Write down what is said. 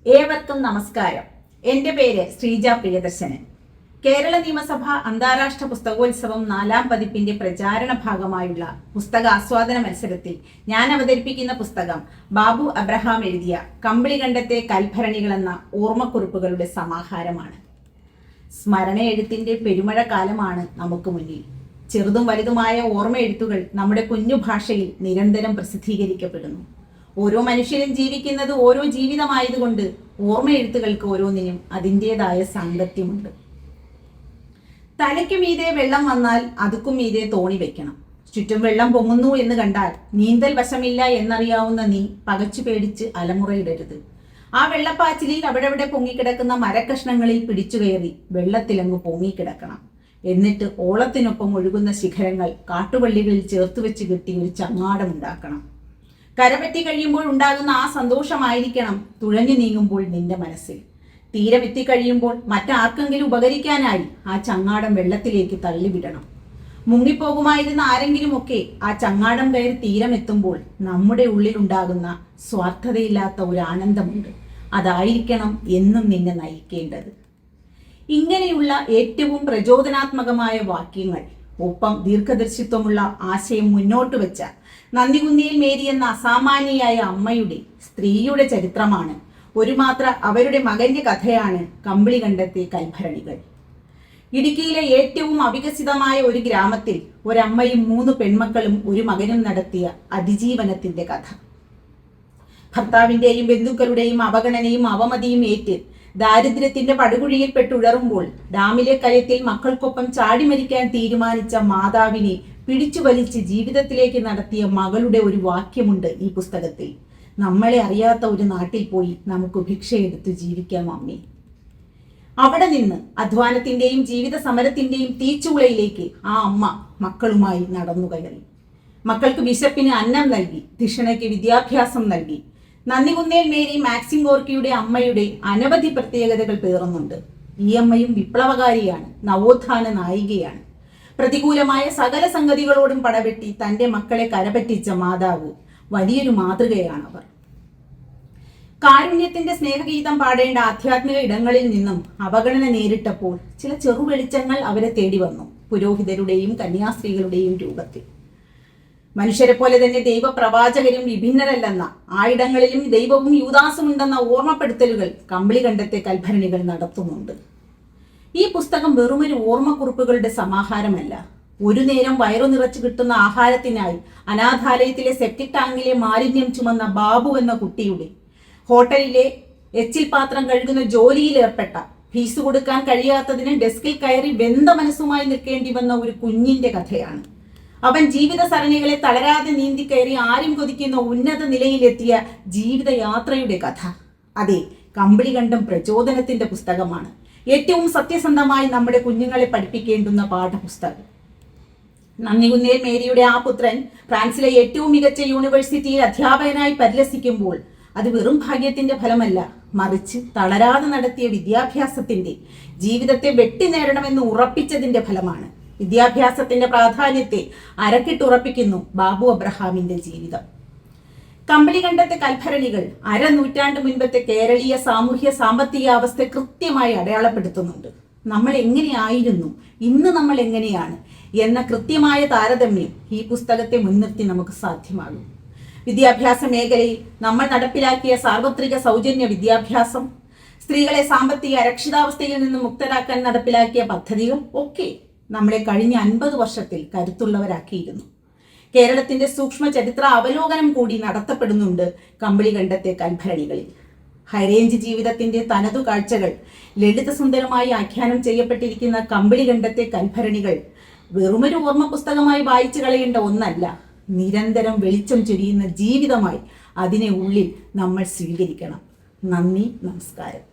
ഏവർക്കും നമസ്കാരം. എൻ്റെ പേര് ശ്രീജ പ്രിയദർശനൻ. കേരള നിയമസഭ അന്താരാഷ്ട്ര പുസ്തകോത്സവം 4ാം പതിപ്പിന്റെ പ്രചാരണ ഭാഗമായുള്ള പുസ്തക ആസ്വാദന മത്സരത്തിൽ ഞാൻ അവതരിപ്പിക്കുന്ന പുസ്തകം ബാബു അബ്രഹാം എഴുതിയ കമ്പിളികണ്ടത്തെ കൽഭരണികൾ എന്ന ഓർമ്മക്കുറിപ്പുകളുടെ സമാഹാരമാണ്. സ്മരണ എഴുത്തിന്റെ പെരുമഴ കാലമാണ് നമുക്ക് മുന്നിൽ. ചെറുതും വലുതുമായ ഓർമ്മ എഴുത്തുകൾ നമ്മുടെ കുഞ്ഞു ഭാഷയിൽ നിരന്തരം പ്രസിദ്ധീകരിക്കപ്പെടുന്നു. ഓരോ മനുഷ്യരും ജീവിക്കുന്നത് ഓരോ ജീവിതമായതുകൊണ്ട് ഓർമ്മ എഴുത്തുകൾക്ക് ഓരോന്നിനും അതിൻ്റെതായ സാങ്കത്യമുണ്ട്. തലയ്ക്കു മീതെ വെള്ളം വന്നാൽ അതുക്കും മീതെ തോണി വെക്കണം. ചുറ്റും വെള്ളം പൊങ്ങുന്നു എന്ന് കണ്ടാൽ നീന്തൽ വശമില്ല എന്നറിയാവുന്ന നീ പകച്ചു പേടിച്ച് അലമുറയിടരുത്. ആ വെള്ളപ്പാച്ചിലിൽ അവിടെ പൊങ്ങിക്കിടക്കുന്ന മരക്കഷ്ണങ്ങളിൽ പിടിച്ചു കയറി വെള്ളത്തിലങ്ങ് പൊങ്ങിക്കിടക്കണം. എന്നിട്ട് ഓളത്തിനൊപ്പം ഒഴുകുന്ന ശിഖരങ്ങൾ കാട്ടുവള്ളികളിൽ ചേർത്ത് വെച്ച് കെട്ടി ഒരു ചങ്ങാടമുണ്ടാക്കണം. കരപറ്റി കഴിയുമ്പോൾ ഉണ്ടാകുന്ന ആ സന്തോഷമായിരിക്കണം തുഴഞ്ഞു നീങ്ങുമ്പോൾ നിന്റെ മനസ്സിൽ. തീരമെത്തി കഴിയുമ്പോൾ മറ്റാർക്കെങ്കിലും ഉപകരിക്കാനായി ആ ചങ്ങാടം വെള്ളത്തിലേക്ക് തള്ളിവിടണം. മുങ്ങിപ്പോകുമായിരുന്ന ആരെങ്കിലുമൊക്കെ ആ ചങ്ങാടം കയറി തീരമെത്തുമ്പോൾ നമ്മുടെ ഉള്ളിലുണ്ടാകുന്ന സ്വാർത്ഥതയില്ലാത്ത ഒരു ആനന്ദമുണ്ട്. അതായിരിക്കണം എന്നും നിന്നെ നയിക്കേണ്ടത്. ഇങ്ങനെയുള്ള ഏറ്റവും പ്രചോദനാത്മകമായ വാക്യങ്ങൾ ഒപ്പം ദീർഘദർശിത്വമുള്ള ആശയം മുന്നോട്ട് വെച്ച നന്ദികുന്നിയിൽ മേരി എന്ന അസാമാന്യയായ അമ്മയുടെ സ്ത്രീയുടെ ചരിത്രമാണ്. ഒരു മാത്ര അവരുടെ മകന്റെ കഥയാണ് കമ്പിളികണ്ടത്തെ കൽഭരണികൾ. ഇടുക്കിയിലെ ഏറ്റവും അവികസിതമായ ഒരു ഗ്രാമത്തിൽ ഒരമ്മയും 3 പെൺമക്കളും ഒരു മകനും നടത്തിയ അതിജീവനത്തിന്റെ കഥ. ഭർത്താവിന്റെയും ബന്ധുക്കളുടെയും അവഗണനയും അവമതിയും ഏറ്റ് ദാരിദ്ര്യത്തിന്റെ പടുകുഴിയിൽ പെട്ടുഴറുമ്പോൾ ഡാമിലെ കയത്തിൽ മക്കൾക്കൊപ്പം ചാടി മരിക്കാൻ തീരുമാനിച്ച മാതാവിനെ പിടിച്ചു വലിച്ച് ജീവിതത്തിലേക്ക് നടത്തിയ മകളുടെ ഒരു വാക്യമുണ്ട് ഈ പുസ്തകത്തിൽ. നമ്മളെ അറിയാത്ത ഒരു നാട്ടിൽ പോയി നമുക്ക് ഭിക്ഷയെടുത്ത് ജീവിക്കാം അമ്മേ. അവിടെ നിന്ന് അധ്വാനത്തിന്റെയും ജീവിത സമരത്തിന്റെയും തീച്ചുളയിലേക്ക് ആ അമ്മ മക്കളുമായി നടന്നു കയറി. മക്കൾക്ക് വിശപ്പിന് അന്നം നൽകി, ധിഷണയ്ക്ക് വിദ്യാഭ്യാസം നൽകി. നന്ദികുന്നേൽ മേരി മാക്സിം ഗോർക്കിയുടെ അമ്മയുടെ അനവധി പ്രത്യേകതകൾ പേറുന്നുണ്ട്. ഈ അമ്മയും വിപ്ലവകാരിയാണ്, നവോത്ഥാന നായികയാണ്. പ്രതികൂലമായ സകല സംഗതികളോടും പടവെട്ടി തന്റെ മക്കളെ കരപറ്റിച്ച മാതാവ് വലിയൊരു മാതൃകയാണവർ. കാരുണ്യത്തിന്റെ സ്നേഹഗീതം പാടേണ്ട ആധ്യാത്മിക ഇടങ്ങളിൽ നിന്നും അവഗണന നേരിട്ടപ്പോൾ ചില ചെറുവെളിച്ചങ്ങൾ അവരെ തേടി വന്നു, പുരോഹിതരുടെയും കന്യാസ്ത്രീകളുടെയും രൂപത്തിൽ. മനുഷ്യരെ പോലെ തന്നെ ദൈവപ്രവാചകരും വിഭിന്നരല്ലെന്ന, ആയിടങ്ങളിലും ദൈവവും യൂദാസും ഉണ്ടെന്ന ഓർമ്മപ്പെടുത്തലുകൾ കമ്പിളികണ്ടത്തെ കൽഭരണികൾ നടത്തുന്നുണ്ട്. ഈ പുസ്തകം വെറുമൊരു ഓർമ്മക്കുറിപ്പുകളുടെ സമാഹാരമല്ല. ഒരു നേരം വയറു നിറച്ചു കിട്ടുന്ന ആഹാരത്തിനായി അനാഥാലയത്തിലെ സെപ്റ്റിക് ടാങ്കിലെ മാലിന്യം ചുമന്ന ബാബു എന്ന കുട്ടിയുടെ, ഹോട്ടലിലെ എച്ചിൽ പാത്രം കഴുകുന്ന ജോലിയിൽ ഏർപ്പെട്ട, ഫീസ് കൊടുക്കാൻ കഴിയാത്തതിന് ഡെസ്കിൽ കയറി വെന്ത മനസ്സുമായി നിൽക്കേണ്ടി വന്ന ഒരു കുഞ്ഞിന്റെ കഥയാണ്. അവൻ ജീവിത സരണികളെ തളരാതെ നീന്തി കയറി ആരും കൊതിക്കുന്ന ഉന്നത നിലയിലെത്തിയ ജീവിതയാത്രയുടെ കഥ. അതെ, കമ്പിളികണ്ടം പ്രചോദനത്തിന്റെ പുസ്തകമാണ്. ഏറ്റവും സത്യസന്ധമായി നമ്മുടെ കുഞ്ഞുങ്ങളെ പഠിപ്പിക്കേണ്ടുന്ന പാഠപുസ്തകം. നന്ദികുന്നേൽ മേരിയുടെ ആ പുത്രൻ ഫ്രാൻസിലെ ഏറ്റവും മികച്ച യൂണിവേഴ്സിറ്റിയിൽ അധ്യാപകനായി പരിലസിക്കുമ്പോൾ അത് വെറും ഭാഗ്യത്തിന്റെ ഫലമല്ല, മറിച്ച് തളരാതെ നടത്തിയ വിദ്യാഭ്യാസത്തിന്റെ, ജീവിതത്തെ വെട്ടി നേടണമെന്ന് ഉറപ്പിച്ചതിന്റെ ഫലമാണ്. വിദ്യാഭ്യാസത്തിന്റെ പ്രാധാന്യത്തെ അരക്കിട്ടുറപ്പിക്കുന്നു ബാബു അബ്രഹാമിന്റെ ജീവിതം. കമ്പിളികണ്ടത്തെ കൽഭരണികൾ അരനൂറ്റാണ്ട് മുൻപത്തെ കേരളീയ സാമൂഹ്യ സാമ്പത്തിക അവസ്ഥ കൃത്യമായി അടയാളപ്പെടുത്തുന്നുണ്ട്. നമ്മൾ എങ്ങനെയായിരുന്നു, ഇന്ന് നമ്മൾ എങ്ങനെയാണ് എന്ന കൃത്യമായ താരതമ്യം ഈ പുസ്തകത്തെ മുൻനിർത്തി നമുക്ക് സാധ്യമാകും. വിദ്യാഭ്യാസ മേഖലയിൽ നമ്മൾ നടപ്പിലാക്കിയ സാർവത്രിക സൗജന്യ വിദ്യാഭ്യാസം, സ്ത്രീകളെ സാമ്പത്തിക അരക്ഷിതാവസ്ഥയിൽ നിന്ന് മുക്തരാക്കാൻ നടപ്പിലാക്കിയ പദ്ധതികൾ ഒക്കെ നമ്മളെ കഴിഞ്ഞ 50 വർഷത്തിൽ കരുത്തുള്ളവരാക്കിയിരുന്നു. കേരളത്തിന്റെ സൂക്ഷ്മ ചരിത്ര അവലോകനം കൂടി നടത്തപ്പെടുന്നുണ്ട് കമ്പിളികണ്ടത്തെ കൽഭരണികളിൽ. ഹൈറേഞ്ച് ജീവിതത്തിന്റെ തനതു കാഴ്ചകൾ ലളിതസുന്ദരമായി ആഖ്യാനം ചെയ്യപ്പെട്ടിരിക്കുന്ന കമ്പിളികണ്ടത്തെ കൽഭരണികൾ വെറുമൊരു ഓർമ്മ പുസ്തകമായി വായിച്ചു കളയേണ്ട ഒന്നല്ല, നിരന്തരം വെളിച്ചം ചൊരിയുന്ന ജീവിതമായി അതിനെ ഉള്ളിൽ നമ്മൾ സ്വീകരിക്കണം. നന്ദി, നമസ്കാരം.